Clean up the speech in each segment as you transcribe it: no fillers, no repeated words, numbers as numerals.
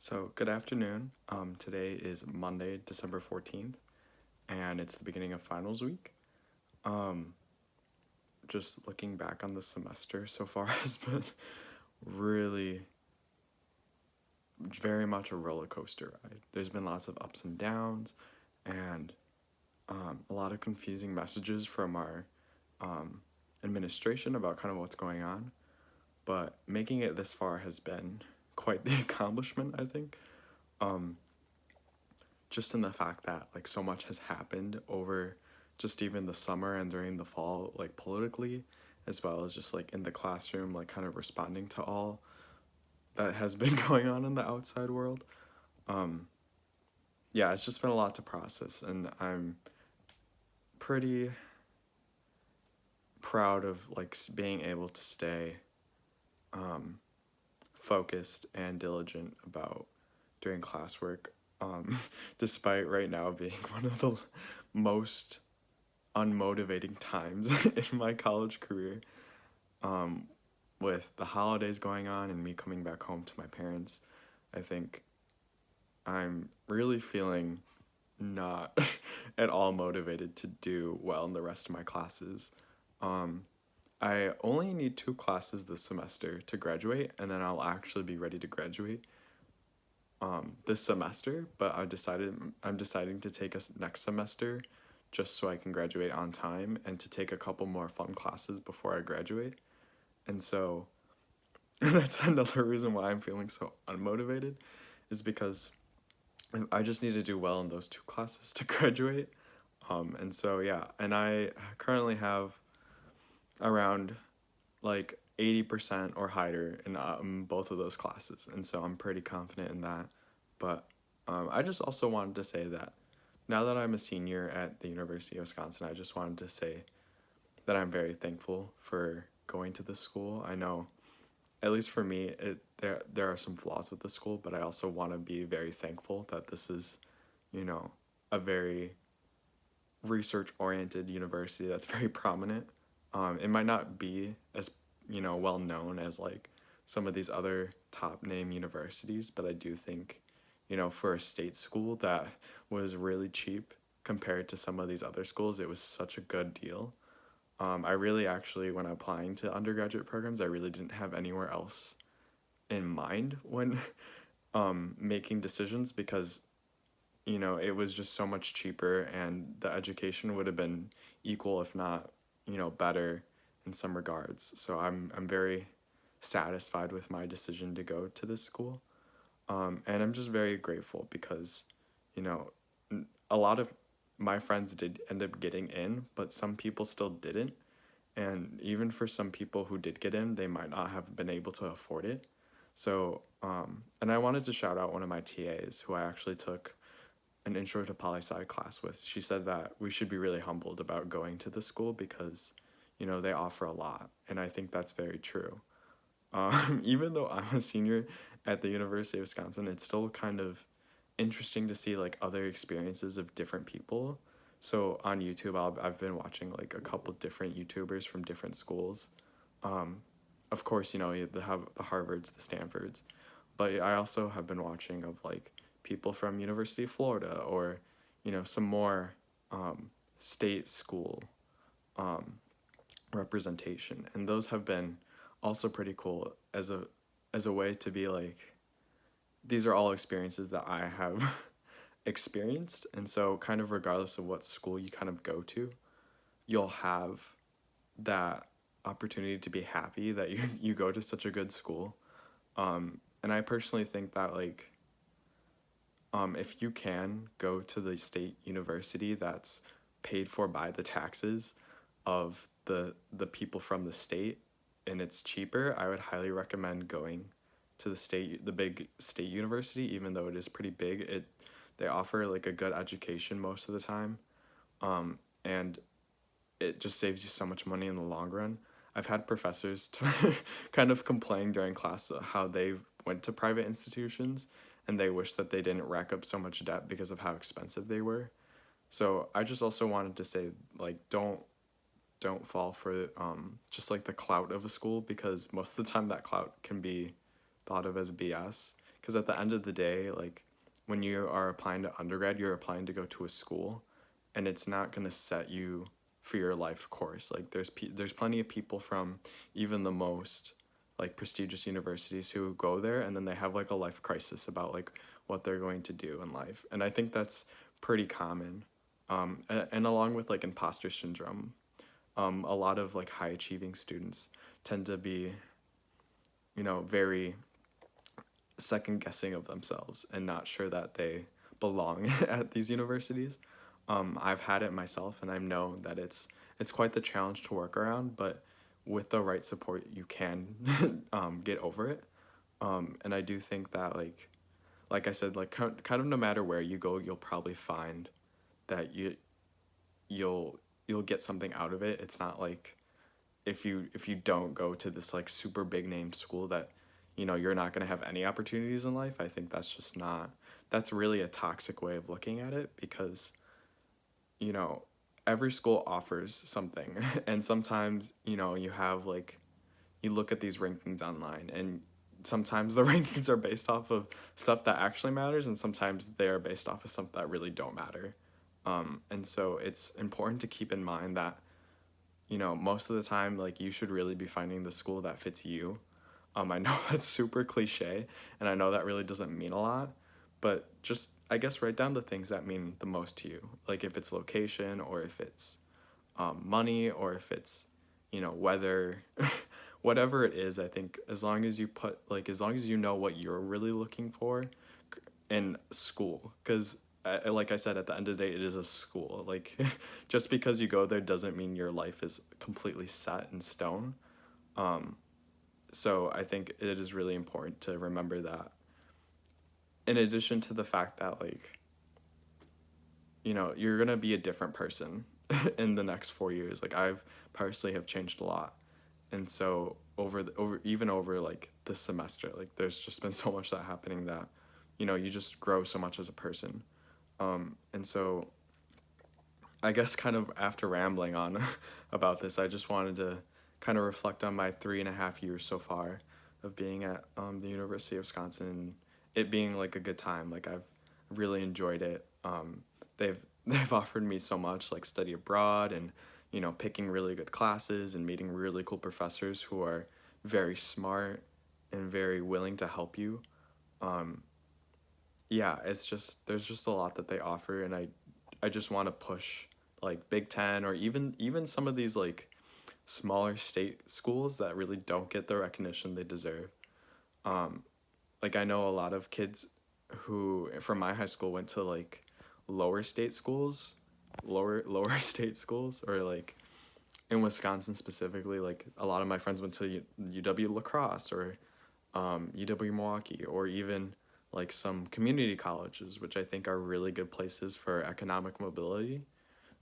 So, good afternoon. Today is Monday, December 14th, and it's the beginning of finals week. Um, just looking back on the semester so far has been really very much a roller coaster ride. There's been lots of ups and downs, and a lot of confusing messages from our administration about kind of what's going on. But making it this far has been quite the accomplishment, I think. Um, just in the fact that like so much has happened over just even the summer and during the fall, like politically, as well as just like in the classroom, like kind of responding to all that has been going on in the outside world. um yeah, it's just been a lot to process, and I'm pretty proud of like being able to stay um focused and diligent about doing classwork, um despite right now being one of the most unmotivating times in my college career, um, with the holidays going on and me coming back home to my parents. I think I'm really feeling not at all motivated to do well in the rest of my classes. Um, I only need 2 classes this semester to graduate, and then I'll actually be ready to graduate this semester. But I'm deciding to take a next semester just so I can graduate on time and to take a couple more fun classes before I graduate. And so that's another reason why I'm feeling so unmotivated, is because I just need to do well in those 2 classes to graduate. And so yeah, and I currently have around like 80% or higher in both of those classes, and so I'm pretty confident in that. But I just also wanted to say that now that I'm a senior at the University of Wisconsin, I just wanted to say that I'm very thankful for going to this school. I know, at least for me, there are some flaws with the school, but I also want to be very thankful that this is, you know, a very research oriented university that's very prominent. It might not be as well known as like some of these other top name universities, but I do think, for a state school that was really cheap compared to some of these other schools, it was such a good deal. I really actually, when applying to undergraduate programs, I really didn't have anywhere else in mind when making decisions, because it was just so much cheaper, and the education would have been equal, if not, better in some regards. So I'm very satisfied with my decision to go to this school. And I'm just very grateful because, you know, a lot of my friends did end up getting in, but some people still didn't. And even for some people who did get in, they might not have been able to afford it. So, and I wanted to shout out one of my TAs who I actually took an intro to poli sci class with. She said that we should be really humbled about going to the school because, they offer a lot. And I think that's very true. Even though I'm a senior at the University of Wisconsin, it's still kind of interesting to see like other experiences of different people. So on YouTube, I've been watching like a couple different YouTubers from different schools. Um, of course, you have the Harvards, the Stanfords, but I also have been watching of like people from University of Florida, or some more state school um, representation, and those have been also pretty cool as a way to be like, these are all experiences that I have experienced. And so kind of regardless of what school you kind of go to, you'll have that opportunity to be happy that you go to such a good school. And I personally think that like, if you can go to the state university that's paid for by the taxes of the people from the state, and it's cheaper, I would highly recommend going to the big state university. Even though it is pretty big, they offer like a good education most of the time, and it just saves you so much money in the long run. I've had professors kind of complain during class how they went to private institutions and they wish that they didn't rack up so much debt because of how expensive they were. So I just also wanted to say, like, don't fall for just like the clout of a school, because most of the time that clout can be thought of as BS. because at the end of the day, like when you are applying to undergrad, you're applying to go to a school, and it's not going to set you for your life course. Like there's plenty of people from even the most like prestigious universities who go there and then they have like a life crisis about like what they're going to do in life. And I think that's pretty common. And along with like imposter syndrome, a lot of like high achieving students tend to be, very second guessing of themselves and not sure that they belong at these universities. I've had it myself, and I know that it's quite the challenge to work around, but with the right support, you can get over it. And I do think that like I said, like kind of no matter where you go, you'll probably find that you'll you'll get something out of it. It's not like if you don't go to this like super big name school that you're not going to have any opportunities in life. I think that's just not that's really a toxic way of looking at it, because you know every school offers something and sometimes you have like you look at these rankings online, and sometimes the rankings are based off of stuff that actually matters, and sometimes they are based off of stuff that really don't matter. And so it's important to keep in mind that most of the time, like, you should really be finding the school that fits you. I know that's super cliche, and I know that really doesn't mean a lot, but just, I guess, write down the things that mean the most to you. Like, if it's location, or if it's money, or if it's, weather, whatever it is. I think as long as as long as you know what you're really looking for in school, because like I said, at the end of the day, it is a school. Like, just because you go there doesn't mean your life is completely set in stone. So I think it is really important to remember that. In addition to the fact that, like, you're gonna be a different person in the next 4 years. Like, I've personally have changed a lot, and so over like this semester, like, there's just been so much that happening that, you just grow so much as a person. And so I guess, kind of after rambling on about this, I just wanted to kind of reflect on my 3.5 years so far of being at the University of Wisconsin, and it being like a good time. Like, I've really enjoyed it. They've they've offered me so much, like study abroad, and picking really good classes and meeting really cool professors who are very smart and very willing to help you. Um, yeah, it's just there's just a lot that they offer, and I just want to push like Big Ten, or even some of these like smaller state schools that really don't get the recognition they deserve. Um, like, I know a lot of kids who from my high school went to like lower state schools, lower state schools, or like in Wisconsin specifically. Like, a lot of my friends went to UW La Crosse, or UW Milwaukee, or even like some community colleges, which I think are really good places for economic mobility.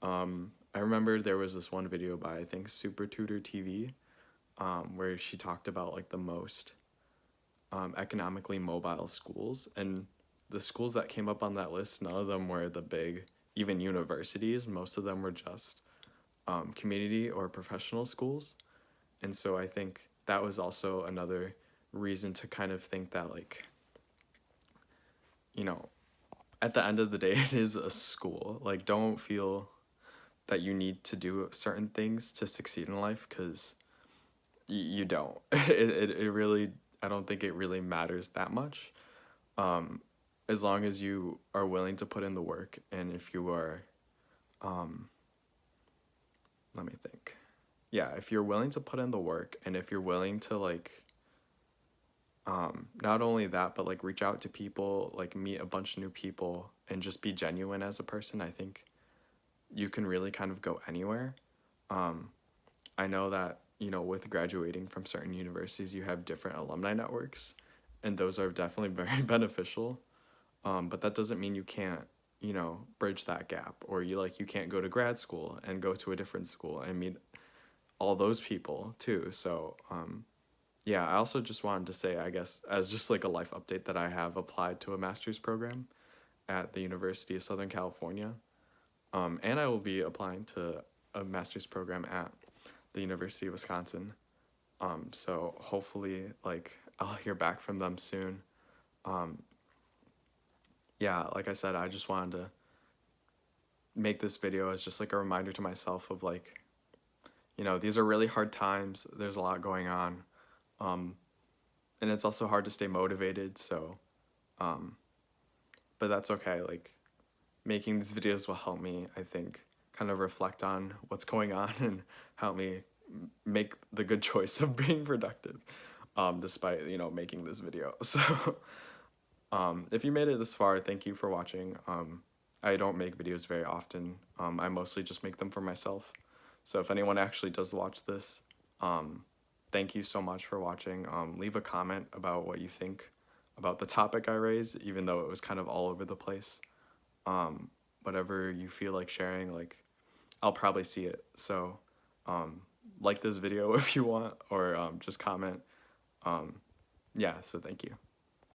I remember there was this one video by, I think, Super Tutor TV, where she talked about like the most economically mobile schools, and the schools that came up on that list, none of them were the big, even universities. Most of them were just community or professional schools. And so I think that was also another reason to kind of think that, like, you know, at the end of the day, it is a school. Like, don't feel that you need to do certain things to succeed in life, because you don't. It really, I don't think it really matters that much. Um, as long as you are willing to put in the work, and if you are, um, let me think. Yeah, if you're willing to put in the work, and if you're willing to, like, not only that, but like reach out to people, like meet a bunch of new people, and just be genuine as a person, I think you can really kind of go anywhere. Um, I know that, with graduating from certain universities, you have different alumni networks, and those are definitely very beneficial. But that doesn't mean you can't, bridge that gap, or you can't go to grad school and go to a different school and meet all those people too. So, yeah, I also just wanted to say, I guess, as just like a life update, that I have applied to a master's program at the University of Southern California. And I will be applying to a master's program at the University of Wisconsin. So hopefully, like, I'll hear back from them soon. Yeah, like I said, I just wanted to make this video as just like a reminder to myself of like, these are really hard times. There's a lot going on. And it's also hard to stay motivated, so but that's okay. Like, making these videos will help me, I think, kind of reflect on what's going on and help me make the good choice of being productive, despite, making this video. So if you made it this far, thank you for watching. I don't make videos very often. I mostly just make them for myself. So if anyone actually does watch this, thank you so much for watching. Leave a comment about what you think about the topic I raised, even though it was kind of all over the place. Whatever you feel like sharing, like, I'll probably see it. So like this video if you want, or just comment. Yeah, so thank you.